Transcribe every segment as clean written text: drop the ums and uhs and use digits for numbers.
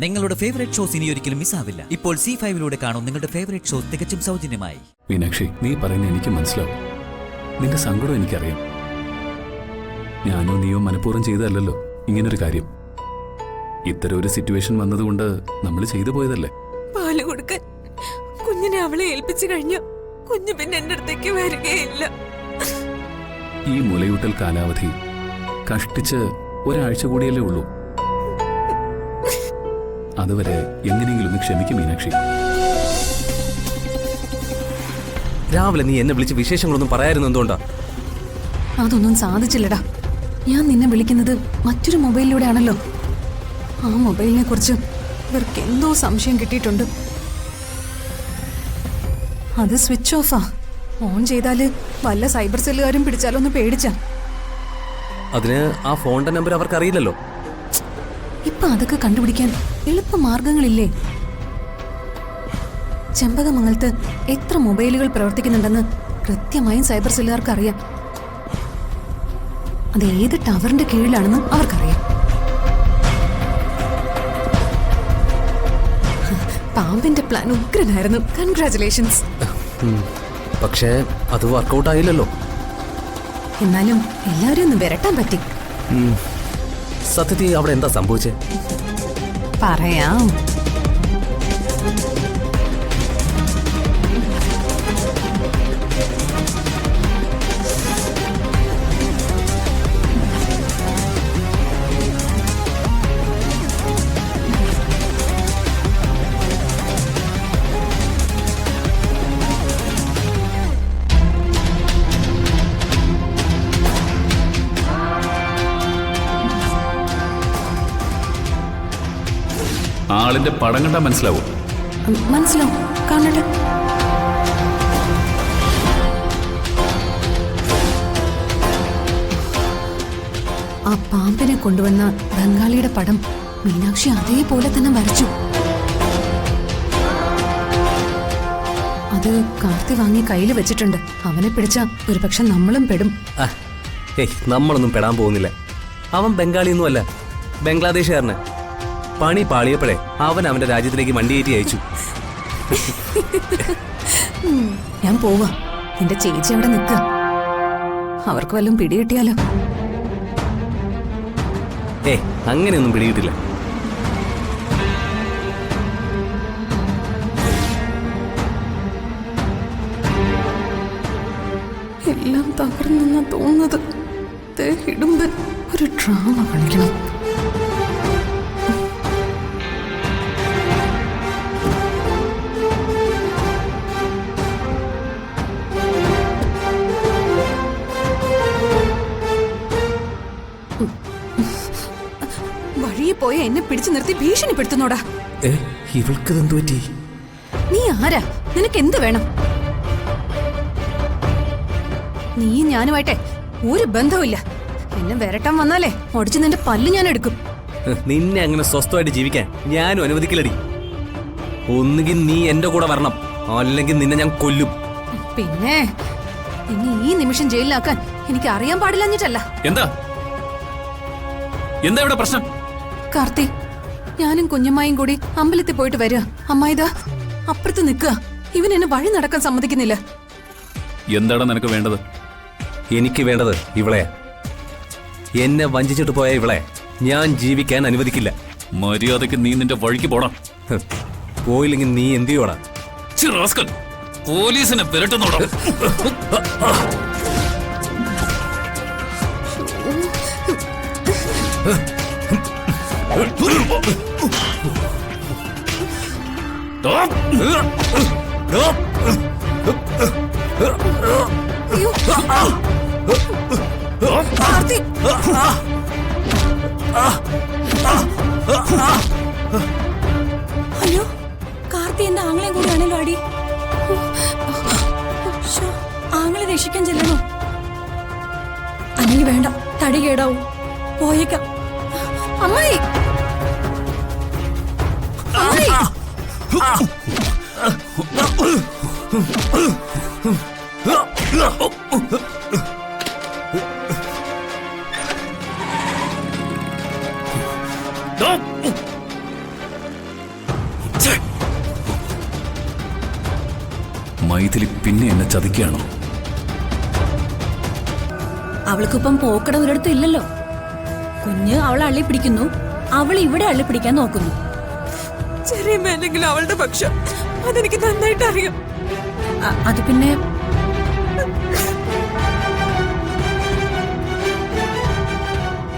നിങ്ങളുടെ favourite shows ഇനി ഒരിക്കലും മിസ്സാവില്ല. ഇപ്പോൾ C5 കാണും നിങ്ങളുടെ ഫേവറേറ്റ് ഷോസ് തികച്ചും സൗജന്യമായി. മീനാക്ഷി, നീ പറയുന്നത് എനിക്ക് മനസ്സിലാവും. നിന്റെ സങ്കടം എനിക്കറിയാം. ഞാനോ നീയോ മനഃപൂർവ്വം ചെയ്തതല്ലോ ഇങ്ങനൊരു കാര്യം. ഇത്തരം ഒരു സിറ്റുവേഷൻ വന്നതുകൊണ്ട് നമ്മൾ ചെയ്തു പോയതല്ലേ. പാല് കൊടുക്കാൻ കുഞ്ഞിനെ അവളെ ഏൽപ്പിച്ചു കഴിഞ്ഞു. കുഞ്ഞു പിന്നെ എന്റെ അടുത്തേക്ക് വരികയില്ല. ഈ മുലയൂട്ടൽ കാലാവധി കഷ്ടിച്ച് ഒരാഴ്ച കൂടിയല്ലേ ഉള്ളൂ. അതുവരെ എങ്ങനെയെങ്കിലും ഒന്ന് ക്ഷമിക്കും മീനാക്ഷി. രാവിലെ നീ എന്നെ വിളിച്ച് വിശേഷങ്ങളൊന്നും പറയായിരുന്നു എന്തുകൊണ്ടാ? അതൊന്നും സാധിച്ചില്ലടാ. ഞാൻ നിന്നെ വിളിക്കുന്നത് മറ്റൊരു മൊബൈലിലൂടെയാണല്ലോ. ആ മൊബൈലിനെ കുറിച്ച് ഇവർക്ക് എന്തോ സംശയം കിട്ടിയിട്ടുണ്ട്. അത് സ്വിച്ച് ഓഫാ. ഓൺ ചെയ്താല് വല്ല സൈബർ സെല്ലുകാരും പിടിച്ചാലോ ഒന്ന് പേടിച്ച. അതിന് ആ ഫോണിന്റെ നമ്പർ അവർക്ക് അറിയില്ലല്ലോ. ഇപ്പൊ അതൊക്കെ കണ്ടുപിടിക്കാൻ എളുപ്പ മാർഗങ്ങളില്ലേ? ചെമ്പകമംഗലത്ത് എത്ര മൊബൈലുകൾ പ്രവർത്തിക്കുന്നുണ്ടെന്ന് കൃത്യമായും സൈബർ സെല്ലുകാർക്ക് അറിയാം. അത് ഏത് ടവറിന്റെ കീഴിലാണെന്ന് അവർക്കറിയാം. പാമ്പിന്റെ പ്ലാൻ ഉഗ്രനായിരുന്നു. കൺഗ്രാറ്റുലേഷൻസ്. പക്ഷേ അത് വർക്കൗട്ട് ആയില്ലല്ലോ. എന്നാലും എല്ലാവരും ഒന്ന് വിരട്ടാൻ പറ്റി. സത്യത്തിൽ അവിടെ എന്താ സംഭവിച്ചേ? പറയാം. ആളിന്റെ പടം കണ്ടാ മനസ്സിലാവും. മനസ്സിലാവും. കാണട്ടെ. ആ പാമ്പിനെ കൊണ്ടുവന്ന ബംഗാളിയുടെ പടം മീനാക്ഷി അതേപോലെ തന്നെ വരച്ചു. അത് കാർത്തി വാങ്ങി കയ്യിൽ വെച്ചിട്ടുണ്ട്. അവനെ പിടിച്ച ഒരുപക്ഷെ നമ്മളും പെടും. നമ്മളൊന്നും പെടാൻ പോകുന്നില്ല. അവൻ ബംഗാളിയൊന്നും അല്ല, ബംഗ്ലാദേശുകാരന്. പണി പാളിയപ്പോഴേ അവൻ അവന്റെ രാജ്യത്തിലേക്ക് വണ്ടിയേറ്റി അയച്ചു. ഞാൻ പോവാ. നിന്റെ ചേച്ചി അവിടെ നിൽക്കുക. അവർക്ക് വല്ലതും പിടികിട്ടിയാലോ? അങ്ങനെയൊന്നും പിടികിട്ടില്ല. എല്ലാം തകർന്നെന്നാ തോന്നുന്നത്. ഇടുമ്പൻ ഒരു ഡ്രാമ കളിക്കണം. വഴിയെ പോയ എന്നെ പിടിച്ചു നിർത്തി ഭീഷണിപ്പെടുത്തുന്നോടാ. ഇവൾക്കതെന്തു പറ്റി? നീ ആരാ? നിനക്ക് എന്ത് വേണം? നീ ഞാനുമായിട്ടെ ഒരു ബന്ധവുമില്ല. എന്നെ വരട്ടാൻ വന്നാലേ ഒടിച്ച് നിന്റെ പല്ല് ഞാൻ എടുക്കും. നിന്നെ അങ്ങനെ സ്വസ്ഥമായിട്ട് ജീവിക്കാൻ ഞാനും അനുവദിക്കില്ലടി. ഒന്നുകിൽ നീ എന്റെ കൂടെ വരണം, അല്ലെങ്കിൽ നിന്നെ ഞാൻ കൊല്ലും. പിന്നെ ഇനി ഈ നിമിഷം ജയിലിലാക്കാൻ എനിക്ക് അറിയാൻ പാടില്ലഞ്ഞിട്ടല്ല. എന്താ എന്താ ഇവിടെ പ്രശ്നം? കാർത്തി, ഞാനും കുഞ്ഞമ്മായും കൂടി അമ്പലത്തിൽ പോയിട്ട് വരിക. അമ്മായിതാ അപ്പുറത്ത് നിൽക്കുക. ഇവൻ എന്നെ വഴി നടക്കാൻ സമ്മതിക്കുന്നില്ല. എന്താണ് നിനക്ക് വേണ്ടത്? എനിക്ക് വേണ്ടത് ഇവളെ. എന്നെ വഞ്ചിച്ചിട്ട് പോയ ഇവളെ ഞാൻ ജീവിക്കാൻ അനുവദിക്കില്ല. മര്യാദയ്ക്ക് നീ നിന്റെ വഴിക്ക് പോടാ. പോയില്ലെങ്കിൽ നീ എന്ത് ചെയ്യോടാ? പോലീസിനെ പെരട്ടുന്നോടാ. അയ്യോ, കാർത്തി എന്റെ ആങ്ങളെയും കൂടിയാണല്ലോ അടി. ആങ്ങളെ രക്ഷിക്കാൻ ചെല്ലണോ? അല്ലെങ്കിൽ വേണ്ട, തടി കേടാവും. പോയേക്കാം. അമ്മായി, അമ്മായി. മൈഥിലി പിന്നെ എന്നെ ചതിക്കുകയാണോ? അവൾക്കിപ്പം പോക്കട ഒരിടത്തും ഇല്ലല്ലോ. കുഞ്ഞ് അവളെ അള്ളിപ്പിടിക്കുന്നു, അവൾ ഇവിടെ അള്ളിപ്പിടിക്കാൻ നോക്കുന്നു. ചെറിയ മേലെങ്കിലും അവളുടെ പക്ഷം അതെനിക്ക് നന്നായിട്ട് അറിയാം. അത് പിന്നെ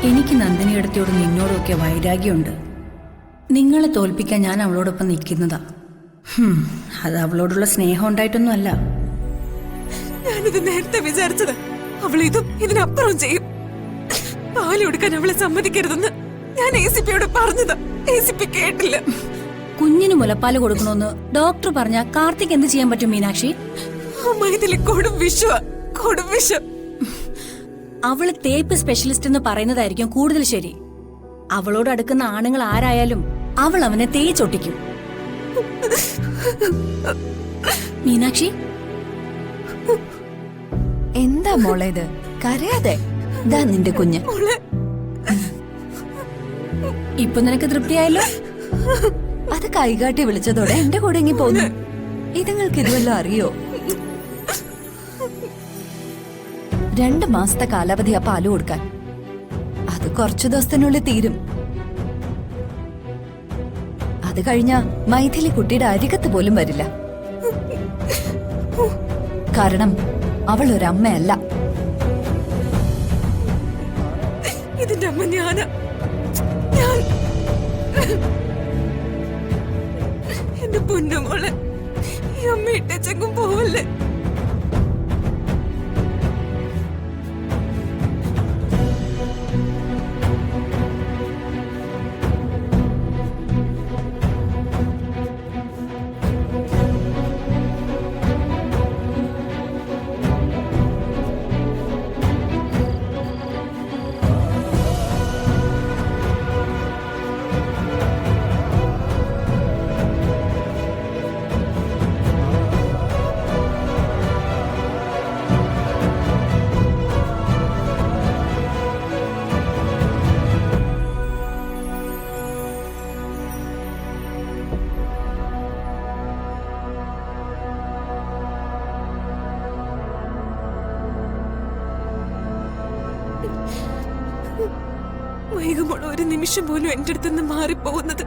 എനിക്ക് നന്ദിനിയടുത്തോട് നിന്നോടൊക്കെ വൈരാഗ്യമുണ്ട്. നിങ്ങളെ തോൽപ്പിക്കാൻ ഞാൻ അവളോടൊപ്പം നിൽക്കുന്നതാ. അത് അവളോടുള്ള സ്നേഹം ഉണ്ടായിട്ടൊന്നും അല്ല. ഞാനിത് നേരത്തെ വിചാരിച്ചത് അവൾ ഇതിനപ്പുറം ചെയ്യും. പാല് കൊടുക്കാൻ അവളെ സമ്മതിക്കരുതെന്ന് ഞാൻ ACPയോട് പറഞ്ഞതാ. ACP കേട്ടില്ല. കുഞ്ഞിന് മുലപ്പാല് കൊടുക്കണമെന്ന് ഡോക്ടർ പറഞ്ഞ കാർത്തിക് എന്ത് ചെയ്യാൻ പറ്റും മീനാക്ഷി? ഇതിൽ കൊടും വിഷം. അവള് തേപ്പ് സ്പെഷ്യലിസ്റ്റ് എന്ന് പറയുന്നതായിരിക്കും കൂടുതൽ ശരി. അവളോട് അടുക്കുന്ന ആണുങ്ങൾ ആരായാലും അവൾ അവനെ തേച്ചൊട്ടിക്കും. മീനാക്ഷി, എന്താ മോളെ ഇത്? കരയാതെ. ദാ നിന്റെ കുഞ്ഞ്. ഇപ്പൊ നിനക്ക് തൃപ്തിയായല്ലോ? അത് കൈകാട്ടി വിളിച്ചതോടെ എന്റെ കൂടെ ഇങ്ങി പോന്നു. ഇതുങ്ങൾക്ക് ഇതുവല്ലോ അറിയോ? 2 മാസത്തെ കാലാവധിയാ പാല് കൊടുക്കാൻ. അത് കുറച്ചു ദിവസത്തിനുള്ളിൽ തീരും. അത് കഴിഞ്ഞ മൈഥിലി കുട്ടിയുടെ അരികത്ത് പോലും വരില്ല. കാരണം അവൾ ഒരമ്മയല്ല. ഇതിന്റെ അമ്മ ഞാൻ എന്റെ പൊന്നുമോളെ, ഈ അമ്മ ഇട്ടച്ചെങ്കും പോവല്ലേ. വൈകുമ്പോൾ ഒരു നിമിഷം പോലും എന്റെ അടുത്ത് നിന്ന് മാറിപ്പോകുന്നത്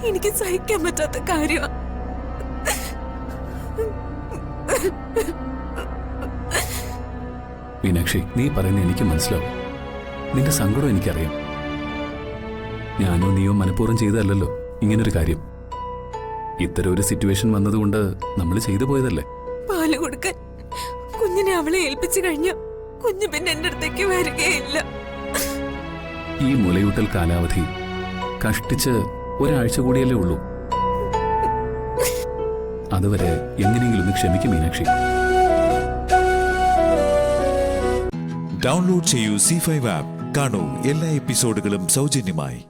എനിക്ക് സഹിക്കാൻ പറ്റാത്ത കാര്യമാണ്. മീനാക്ഷി, നീ പറയുന്നത് എനിക്ക് മനസ്സിലാവും. നിന്റെ സങ്കടം എനിക്കറിയാം. ഞാനോ നീയോ മനഃപൂർവ്വം ചെയ്തതല്ലോ ഇങ്ങനൊരു കാര്യം. ഇത്തരം ഒരു സിറ്റുവേഷൻ വന്നതുകൊണ്ട് നമ്മൾ ചെയ്തു പോയതല്ലേ. പാല് കൊടുക്കാൻ കുഞ്ഞിനെ അവളെ ഏൽപ്പിച്ചു കഴിഞ്ഞ കുഞ്ഞ് പിന്നെ എന്റെ അടുത്തേക്ക് വരികയില്ല. ഈ മുലയൂട്ടൽ കാലാവധി കഷ്ടിച്ച് 1 ആഴ്ച കൂടിയല്ലേ ഉള്ളൂ. അതുവരെ എങ്ങനെയെങ്കിലും ഒന്ന് ക്ഷമിക്കും മീനാക്ഷി. ഡൗൺലോഡ് ചെയ്യൂ C5 ആപ്പ്. കാണൂ എല്ലാ എപ്പിസോഡുകളും സൗജന്യമായി.